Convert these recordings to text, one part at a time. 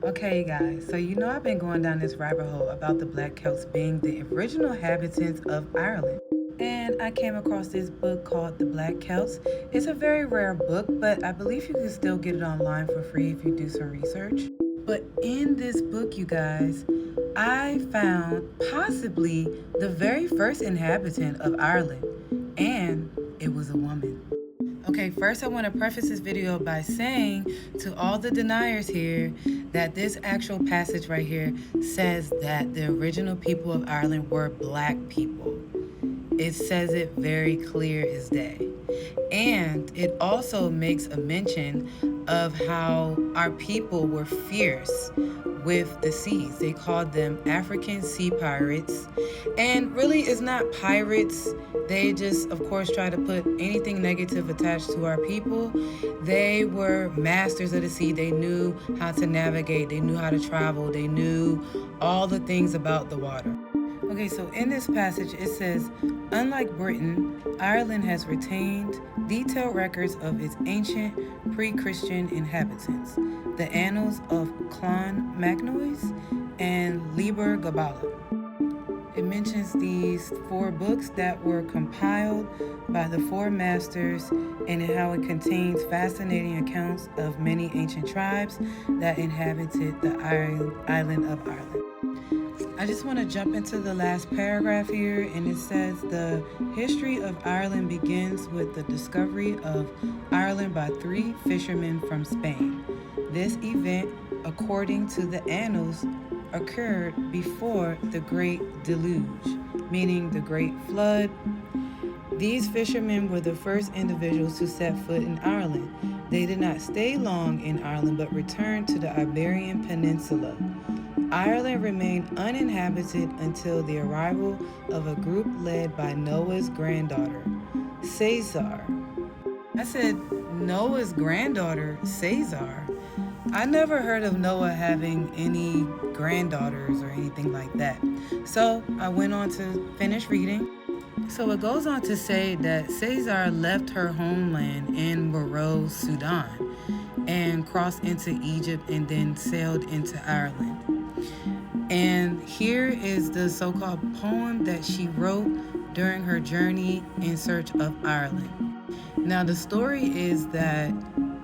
Okay, guys, so I've been going down this rabbit hole about the Black Celts being the original inhabitants of Ireland. And I came across this book called The Black Celts. It's a very rare book, but I believe you can still get it online for free if you do some research. But in this book, you guys, I found possibly the very first inhabitant of Ireland, and it was a woman. Okay, first I want to preface this video by saying to all the deniers here that this actual passage right here says that the original people of Ireland were black people. It says it very clear as day. And it also makes a mention of how our people were fierce with the seas. They called them African sea pirates. And really, it's not pirates. They just, of course, try to put anything negative attached to our people. They were masters of the sea. They knew how to navigate. They knew how to travel. They knew all the things about the water. Okay, so in this passage, it says, unlike Britain, Ireland has retained detailed records of its ancient pre-Christian inhabitants, the Annals of Clonmacnoise and Liber Gabala. It mentions these 4 books that were compiled by the 4 masters and how it contains fascinating accounts of many ancient tribes that inhabited the island of Ireland. I just want to jump into the last paragraph here, and it says the history of Ireland begins with the discovery of Ireland by 3 fishermen from Spain. This event, according to the annals, occurred before the Great Deluge, meaning the Great Flood. These fishermen were the first individuals to set foot in Ireland. They did not stay long in Ireland, but returned to the Iberian Peninsula. Ireland remained uninhabited until the arrival of a group led by Noah's granddaughter, Cesar. I said, Noah's granddaughter, Cesar? I never heard of Noah having any granddaughters or anything like that. So I went on to finish reading. So it goes on to say that Cesar left her homeland in Meroe, Sudan, and crossed into Egypt and then sailed into Ireland. And here is the so-called poem that she wrote during her journey in search of Ireland. Now, the story is that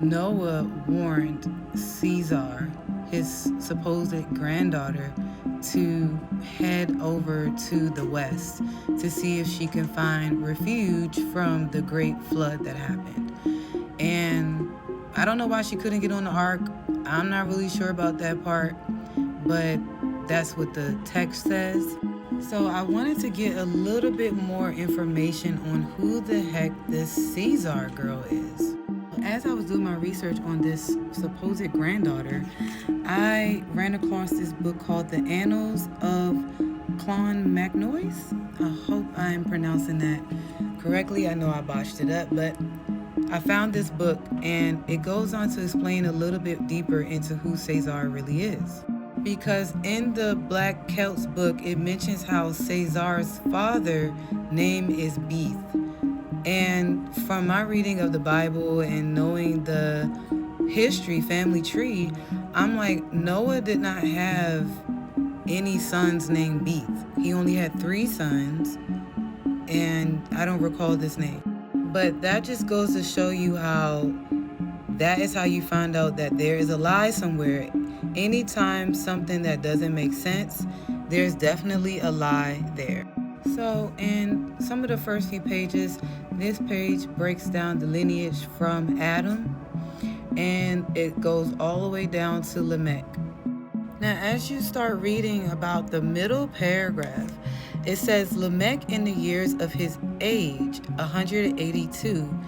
Noah warned Cesar, his supposed granddaughter, to head over to the west to see if she can find refuge from the great flood that happened. And I don't know why she couldn't get on the ark. I'm not really sure about that part, but that's what the text says. So I wanted to get a little bit more information on who the heck this Cesar girl is. As I was doing my research on this supposed granddaughter, I ran across this book called The Annals of Clonmacnoise. I hope I'm pronouncing that correctly. I know I botched it up, but I found this book and it goes on to explain a little bit deeper into who Cesar really is. Because in the Black Celts book, it mentions how Cesar's father name is Beeth. And from my reading of the Bible and knowing the history, family tree, I'm like, Noah did not have any sons named Beeth. He only had 3 sons, and I don't recall this name. But that just goes to show you how that is how you find out that there is a lie somewhere. Anytime something that doesn't make sense, there's definitely a lie there. So in some of the first few pages, this page breaks down the lineage from Adam, and it goes all the way down to Lamech. Now, as you start reading about the middle paragraph, it says, Lamech in the years of his age, 182,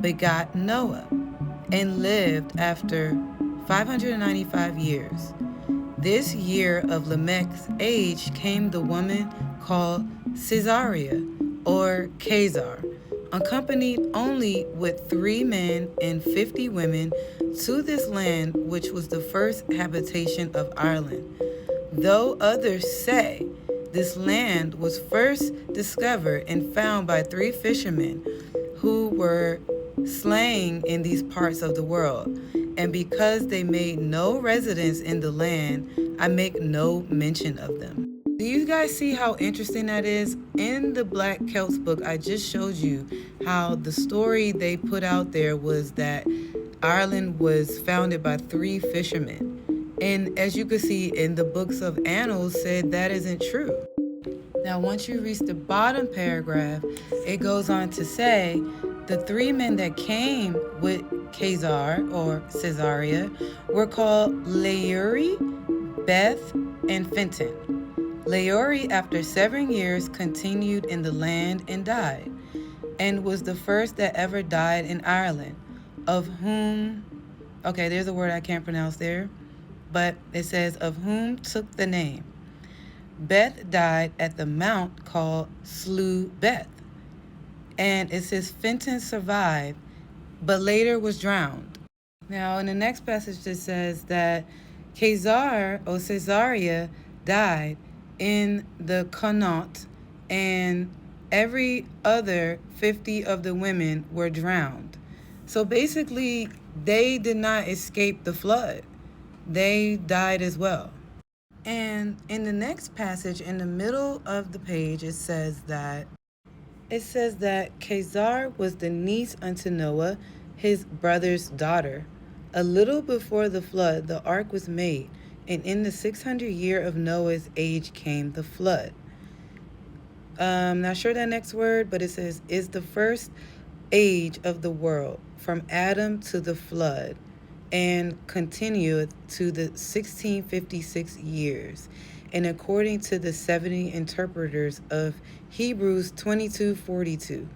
begot Noah, and lived after 595 years. This year of Lamech's age came the woman called Caesarea, or Khazar, accompanied only with 3 men and 50 women to this land, which was the first habitation of Ireland. Though others say this land was first discovered and found by 3 fishermen who were slaying in these parts of the world. And because they made no residence in the land, I make no mention of them. Do you guys see how interesting that is? In the Black Celts book, I just showed you how the story they put out there was that Ireland was founded by 3 fishermen. And as you can see in the books of annals, said that isn't true. Now, once you reach the bottom paragraph, it goes on to say the 3 men that came with Khazar or Caesarea were called Lauri, Beth, and Fenton. Lauri, after 7 years, continued in the land and died, and was the first that ever died in Ireland, of whom, okay, there's a word I can't pronounce there, but it says, of whom took the name. Beth died at the mount called Slew Beth. And it says Fenton survived, but later was drowned. Now, in the next passage, it says that Khazar or Caesarea died in the Connaught, and every other 50 of the women were drowned. So basically, they did not escape the flood. They died as well. And in the next passage, in the middle of the page, it says that Khazar was the niece unto Noah, his brother's daughter. A little before the flood, the ark was made, and in the 600 year of Noah's age came the flood. Not sure that next word, but it says, is the first age of the world, from Adam to the flood, and continueth to the 1656 years, and according to the 70 interpreters of Hebrews 22:42.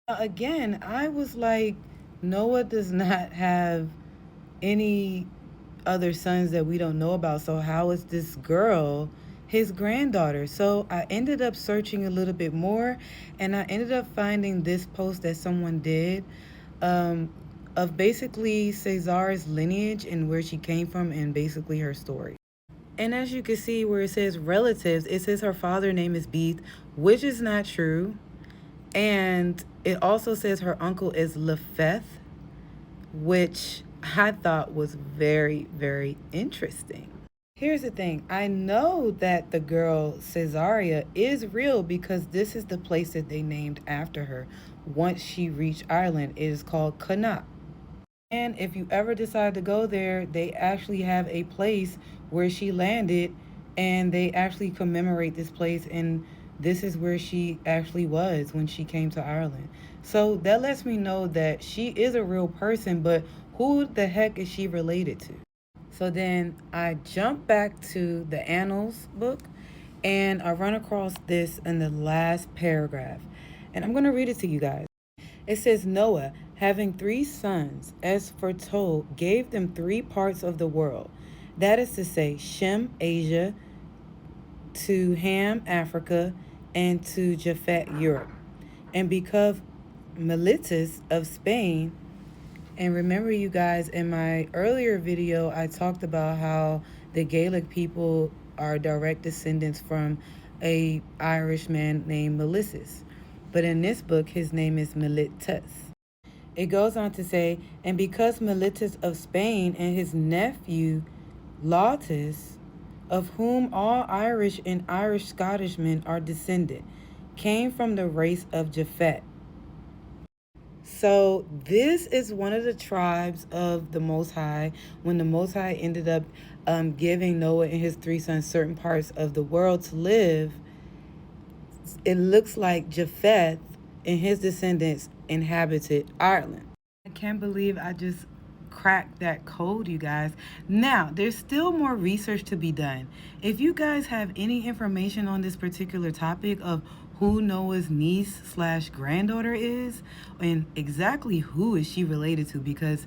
Again, I was like, Noah does not have any other sons that we don't know about, so how is this girl his granddaughter? So I ended up searching a little bit more, and I ended up finding this post that someone did of basically Cesar's lineage and where she came from and basically her story. And as you can see where it says relatives, it says her father's name is Beeth, which is not true. And it also says her uncle is Lepheth, which I thought was very, very interesting. Here's the thing. I know that the girl Caesarea is real because this is the place that they named after her. Once she reached Ireland, it is called Connaught. And if you ever decide to go there, they actually have a place where she landed, and they actually commemorate this place, and this is where she actually was when she came to Ireland. So that lets me know that she is a real person, but who the heck is she related to? So then I jump back to the Annals book, and I run across this in the last paragraph. And I'm going to read it to you guys. It says, Noah, having 3 sons, as foretold, gave them 3 parts of the world. That is to say, Shem, Asia, to Ham, Africa, and to Japhet, Europe. And because Miletus of Spain, and remember you guys, in my earlier video, I talked about how the Gaelic people are direct descendants from a Irish man named Melissus. But in this book, his name is Miletus. It goes on to say, and because Miletus of Spain and his nephew Lautus, of whom all Irish and Irish Scottish men are descended, came from the race of Japhet. So this is one of the tribes of the Most High. When the Most High ended up giving Noah and his 3 sons certain parts of the world to live, it looks like Japheth and his descendants inhabited Ireland. I can't believe I just cracked that code, you guys. Now, there's still more research to be done. If you guys have any information on this particular topic of who Noah's niece/granddaughter is, and exactly who is she related to, because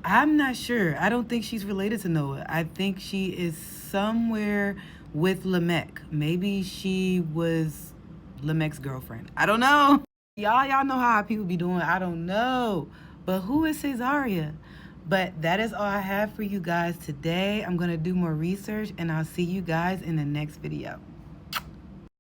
I'm not sure. I don't think she's related to Noah. I think she is somewhere with Lamech. Maybe she was Lamech's girlfriend. I don't know. Y'all know how people be doing. I don't know. But who is Caesarea? But that is all I have for you guys today. I'm going to do more research, and I'll see you guys in the next video.